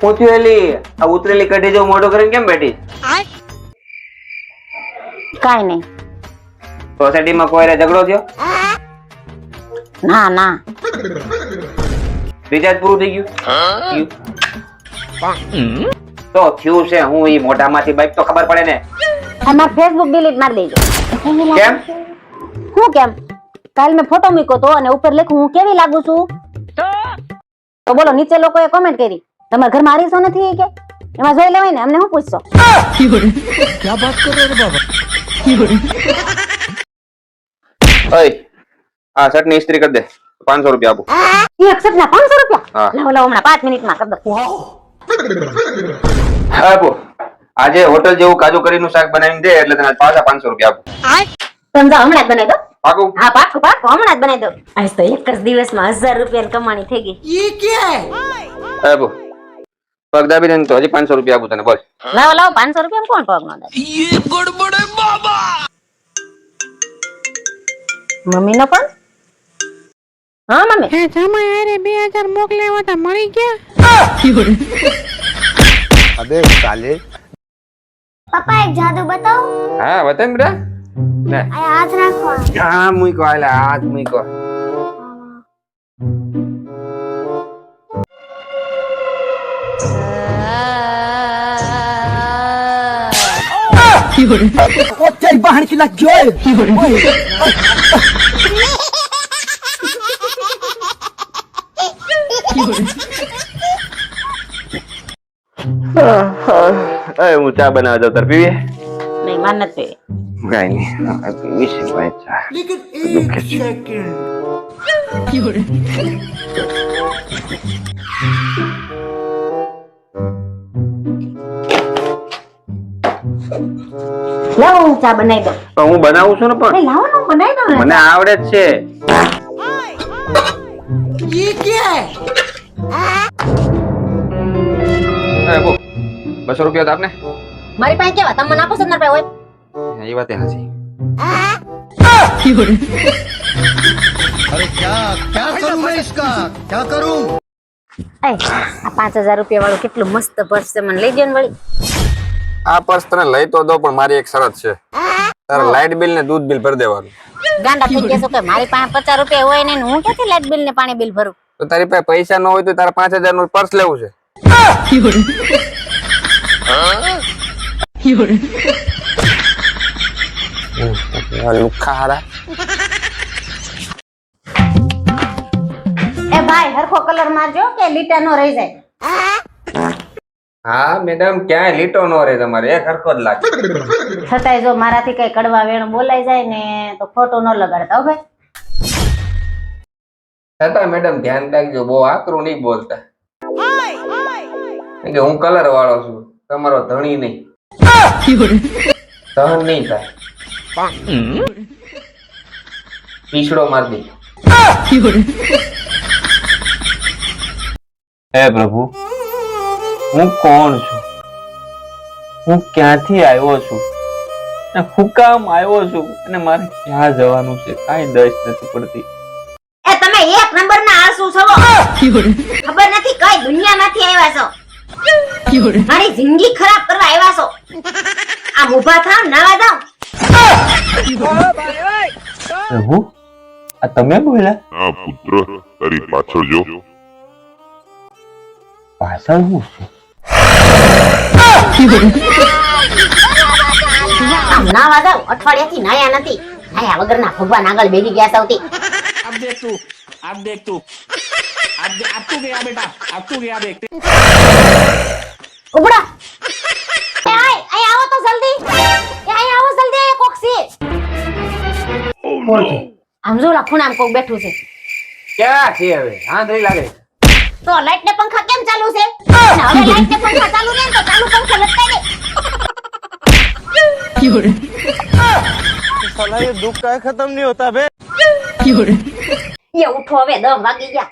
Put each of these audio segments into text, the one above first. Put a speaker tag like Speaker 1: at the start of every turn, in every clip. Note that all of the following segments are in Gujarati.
Speaker 1: હું થયું એલી આ ઉતરેલી કઢી જેવું મોઢું કરીને કેમ બેઠી?
Speaker 2: કાઈ નહીં.
Speaker 1: સોસાયટીમાં કોઈ ઝઘડો થયો?
Speaker 2: ના ના
Speaker 1: રિચાર્જ પૂરું થઈ ગયું? તો થયું છે હું ઈ મોઢામાંથી બાઈક તો ખબર પડે ને.
Speaker 2: અમાર ફેસબુક ડિલીટ મારી દેજો.
Speaker 1: કેમ?
Speaker 2: હું કેમ? કાલ મેં ફોટો મૂક્યો તો અને ઉપર લખ્યું હું કેવી લાગુ છું. તો બોલો નીચે લોકોએ કોમેન્ટ કરી તમારા ઘરમાં આરીસો નથી કે એમાં જોઈ લેવાય ને અમને શું પૂછશો?
Speaker 3: क्या बात कर रहे हो बाबा?
Speaker 1: ઓય આ શર્ટ ની ઇસ્ત્રી કરી દે 500 રૂપિયા આપો.
Speaker 2: એક શર્ટ ના 500 રૂપિયા?
Speaker 1: હા.
Speaker 2: લાવો લાવો હમણાં 5 મિનિટમાં કરી દો.
Speaker 1: આપો. આજે હોટલ જેવું કાજુ કરીનું શાક બનાવીને દે એટલે તને પાછા 500 રૂપિયા આપો.
Speaker 2: સમજો હમણાં જ બનાવી દો.
Speaker 1: પાકું?
Speaker 2: હા પાકું પાકું હમણાં જ બનાવી દો. આજ તો એક જ દિવસમાં 1000 રૂપિયાની કમાણી થઈ ગઈ.
Speaker 1: આપો. પગ દાબી દે ને તો હજી 500 રૂપિયા આપું તને બોલ.
Speaker 2: લાવો લાવો 500 રૂપિયા કોણ પગ નો દે?
Speaker 3: ये गड़बड़ है बाबा।
Speaker 2: મમ્મી નો પણ? હા મમ્મી.
Speaker 4: હે જમાઈ આરે 2000 મોકલ્યા હતા મળી ગયા?
Speaker 1: અબે સાલે.
Speaker 5: पापा एक जादू बताओ
Speaker 1: હા બતાવ બેટા. લે
Speaker 5: हाथ रखो
Speaker 1: હા મૂકો આલે હાથ મૂકો.
Speaker 3: तेरी बहन की लग गई।
Speaker 1: એ હું ચા બનાવવા જાઉં તાર પીવી?
Speaker 2: નહીં માર નથી પીવી.
Speaker 1: કઈ નહીં પીવી છે ભાઈ ચા.
Speaker 3: लेकिन
Speaker 1: दुख
Speaker 3: एक
Speaker 1: है।
Speaker 3: सेकंड।
Speaker 2: લાવો હું ચા બનાવી દઉં.
Speaker 1: પણ હું બનાવું છું ને પણ
Speaker 2: એ લાવો ને હું બનાવી દઉં ને.
Speaker 1: મને આવડે જ છે.
Speaker 3: ये क्या है?
Speaker 1: એ બો 200 રૂપિયા તો આપને.
Speaker 2: મારી પાસે કેવા તમે મને આપો છો ને મારી પાસે હોય?
Speaker 1: એ વાત હાચી.
Speaker 3: अरे क्या करूं मैं इसका? क्या करूं?
Speaker 2: એ આ 5000 રૂપિયા વાળું કેટલું મસ્ત પર્સ છે મને લઈ ગયો ને વળી.
Speaker 1: આ પર્સ તને લઈ તો દો પણ મારી એક શરત છે. તારે લાઇટ બિલ ને દૂધ બિલ ભરી દેવાનું.
Speaker 2: ગાંડા થઈ ગયા છો કે મારી પાસે 50 રૂપિયા હોય ને હું ક્યાંથી લાઈટ બિલ ને પાણી બિલ ભરું?
Speaker 1: તો તારી પાસે પૈસા ન હોય તો તારે 5000 નું પર્સ લેવું છે. લુખા હારા.
Speaker 2: એ ભાઈ હરખો કલર મારજો કે લીટા નો રહી જાય.
Speaker 1: હા મેડમ ક્યાંય લીટો ન રહે તમારે એક હરખો જ લાગે.
Speaker 2: છતાંય જો મારાથી કઈ કડવા વેણ બોલાઈ જાય ને તો ખોટું ન લગાડતા હો ભાઈ.
Speaker 1: છતાં મેડમ ધ્યાન રાખજો બહુ આકરું નહીં બોલતા. કેમ કે હું કલર વાળો છું તમારો ધણી નહીં. સહન નહીં થાય. પીછડો માર દે. હે પ્રભુ હું કોણ છું? હું ક્યાંથી આવ્યો છું? અને હું કામ આવ્યો છું અને મારે ક્યાં જવાનું છે કાંઈ દસ નથી પડતી.
Speaker 2: એ તમે એક નંબર ના આળસુ છો. ખબર નથી કઈ દુનિયામાંથી આવ્યા છો. મારી જિંદગી ખરાબ કરવા આવ્યા છો. આ ઊભા થાવ નાવા જાવ.
Speaker 1: પ્રભુ આ તમે બોલ્યા?
Speaker 6: હા પુત્ર, તારી પાછળ જો.
Speaker 1: પાછળ હું છે?
Speaker 2: આમ નાવા જાવ અઠવાડિયાથી નાયા નથી. નાયા વગરના ભગવાન આગળ બેસી ગયા સૌથી.
Speaker 7: अब देख तू अब तू गया बेटा, अब तू गया देख।
Speaker 2: ઉભરા. એ આય અહીં આવો તો જલ્દી. એ અહીં આવો જલ્દી એ કોક છે.
Speaker 1: કોણ છે?
Speaker 2: આમ જો લા ખૂણામાં કોક બેઠું છે.
Speaker 1: ક્યાં છે હવે? આંધળી લાગે છે.
Speaker 2: તો લાઈટ ને પંખા કેમ ચાલુ છે? અને હવે લાઈટ ને પંખા ચાલુ ને તો ચાલુ પંખો લટકાઈ દે.
Speaker 3: साला ये दुख का खत्म नहीं होता बे।
Speaker 2: એ ઉઠો હવે 10 વાગી ગયા.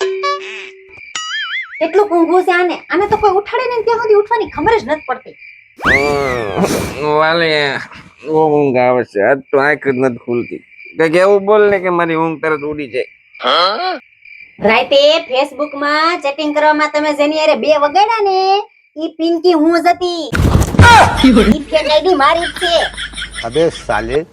Speaker 2: એટલું ઊંઘું છે આને. આને તો કોઈ ઉઠાડે ને ત્યાં સુધી ઉઠવાની ખબર જ નથી પડતી.
Speaker 1: વાલે બહુ ઊંઘ આવે છે આજ તો આંખ જ નથી ખુલતી. કઈક એવું બોલ ને કે મારી ઊંઘ તરત ઉડી જાય.
Speaker 2: રાતે ફેસબુક માં ચેટિંગ કરવામાં તમે જેની હારે 2 વગાડ્યા ને ઈ પિંકી હું જ હતી ઈ ફ્રેન્ડ આઈડી મારી જ છે
Speaker 3: अबे साले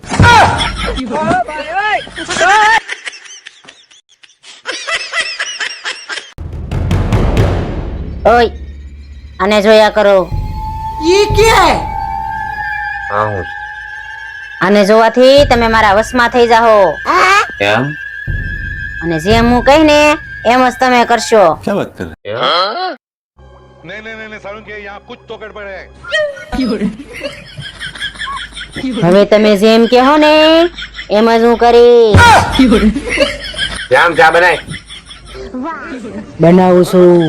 Speaker 2: ઓય આને જોયા કરો
Speaker 1: હા હું
Speaker 2: આને જોવાથી તમે મારા વશમાં થઈ જાઓ
Speaker 1: એમ
Speaker 2: અને જેમ હું કહી ને એમ જ તમે કરશો
Speaker 1: એમ?
Speaker 3: नहीं नहीं नहीं सारुण के यहाँ कुछ तो गड़बड़ है
Speaker 2: હવે તમે જેમ કહો ને એમ જ હું કરીશ
Speaker 1: જામ ચા બનાય
Speaker 2: બનાવું છું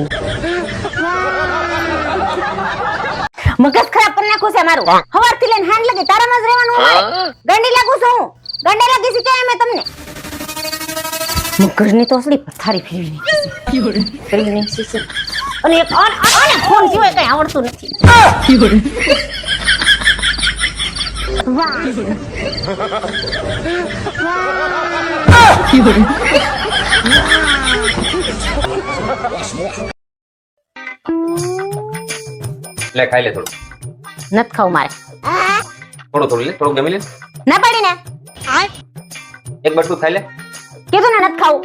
Speaker 2: મગજ ખરાબ કરી નાખું છે મારું સવારથી લઈને હાંજ લગી તારામાં જ રહેવાનું હોય ગંડી લાગુ છું હું ગંડી લાગી છે કે મેં તમને મગજની તો અસલી પથારી ફેરવી નાખી છે અને એક અને ફોન સિવાય કઈ આવડતું નથી
Speaker 1: લે ખાઈ લે થોડું
Speaker 2: નત ખાવ મારે
Speaker 1: થોડું લે થોડું ગમી લે
Speaker 2: ના પડી ને
Speaker 1: એક બટકું ખાઈ લે
Speaker 2: કીધું ને નત ખાવું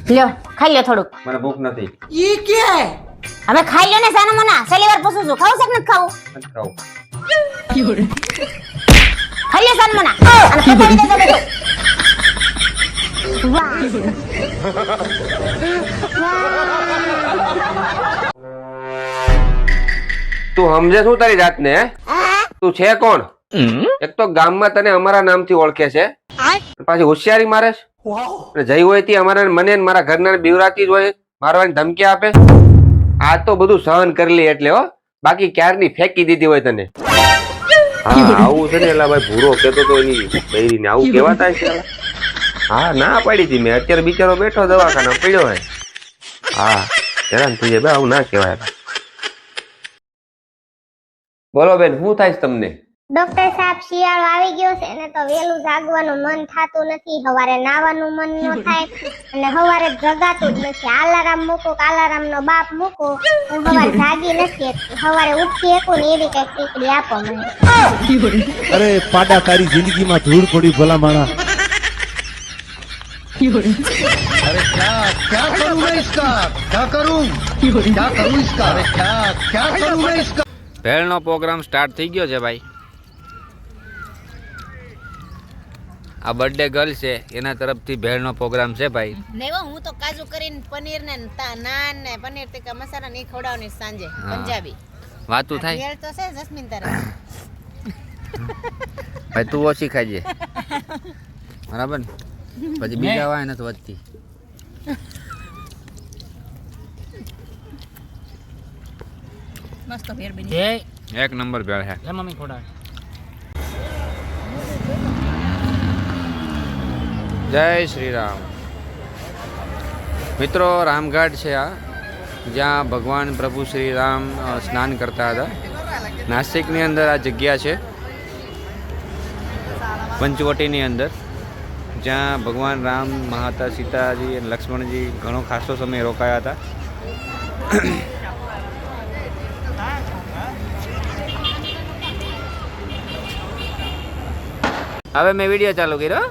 Speaker 2: લ્યો ખાઈ લ્યો થોડુંક
Speaker 1: મને ભૂખ નથી
Speaker 2: હવે ખાઈ લ્યો ને સાનો મના છેલ્લી વાર પૂછું છું ખાવું છે કે નથી ખાવું
Speaker 1: નથી ખાવું
Speaker 2: ખાઈ લ્યો સાનો મના અને પતાવી દેજો બધું
Speaker 8: તું સમજે શું તારી જાતને હે? તું છે કોણ? એક તો ગામમાં તને અમારા નામથી ઓળખે છે પાછી હોશિયારી મારે છે અને જઈ હોય તી અમારા મને ને મારા ઘરના બીવરાતી જ હોય મારવાની ધમકી આપે આ તો બધું સહન કરી લે એટલે હો બાકી ક્યારની ફેંકી દીધી હોય તને હા આવું છે ને એલા ભાઈ ભૂરો કેતો તો એની બૈરીને આવું કહેવાતા છે એલા? હા ના પાડી હતી મેં અત્યારે બિચારો બેઠો દવાખાના પડ્યો હે હા હેરાન થઈ જાય આવું ના કહેવાય બોલો બેન શું થાય છે તમને
Speaker 5: ડોક્ટર સાહેબ શિયાળો આવી ગયો છે ને તો વેલું જાગવાનું મન થાતું નથી સવારે નાવાનું મન ન થાય અને સવારે જગાતું જ નથી અલાર્મ મૂકો અલાર્મ નો બાપ મૂકો હું સવારે જાગી નથી સવારે ઉઠી એકું ને એવી કઈક ટીકડી આપો મને
Speaker 9: અરે પાડા તારી જિંદગીમાં ધૂળ પડી ભલા માણા
Speaker 3: अरे क्या करूं मैं इसका क्या करूं इसका अरे क्या करूं मैं इसका
Speaker 10: ભેળનો પ્રોગ્રામ સ્ટાર્ટ થઈ ગયો છે ભાઈ આ બર્થડે ગર્લ છે એના તરફથી ભેળનો પ્રોગ્રામ છે ભાઈ
Speaker 2: નહીં હું તો કાજુ કરીને પનીર ને નાન ને પનીર ટીકા મસાલા ને ખવડાવવાની સાંજે પંજાબી
Speaker 10: વાતું થાય
Speaker 2: ભેળ તો છે જસ્મીન તરફ
Speaker 10: ભાઈ તું ઓછી ખાજે બરાબર ને પછી બીજા વાય નથી વધતી
Speaker 2: મસ્ત ભેળ બની
Speaker 10: એક નંબર ભેળ છે
Speaker 7: મમ્મી ખોડા
Speaker 10: જય શ્રી રામ મિત્રો રામઘાટ છે આ જ્યાં ભગવાન પ્રભુ શ્રી રામ સ્નાન કરતા હતા નાસિકની અંદર આ જગ્યા છે પંચવટીની અંદર જ્યાં ભગવાન રામ માતા સીતાજી અને લક્ષ્મણજી ઘણો ખાસો સમય રોકાયા હતા હવે મેં વિડીયો ચાલુ કર્યો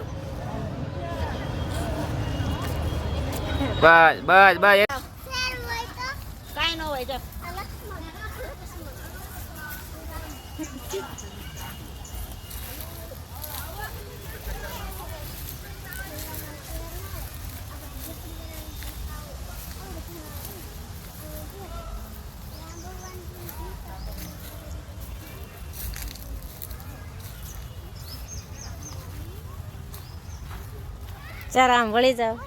Speaker 10: બસ બસ બસ
Speaker 2: કાઈ ન હોય જો ચાલ આમ વળી જાઓ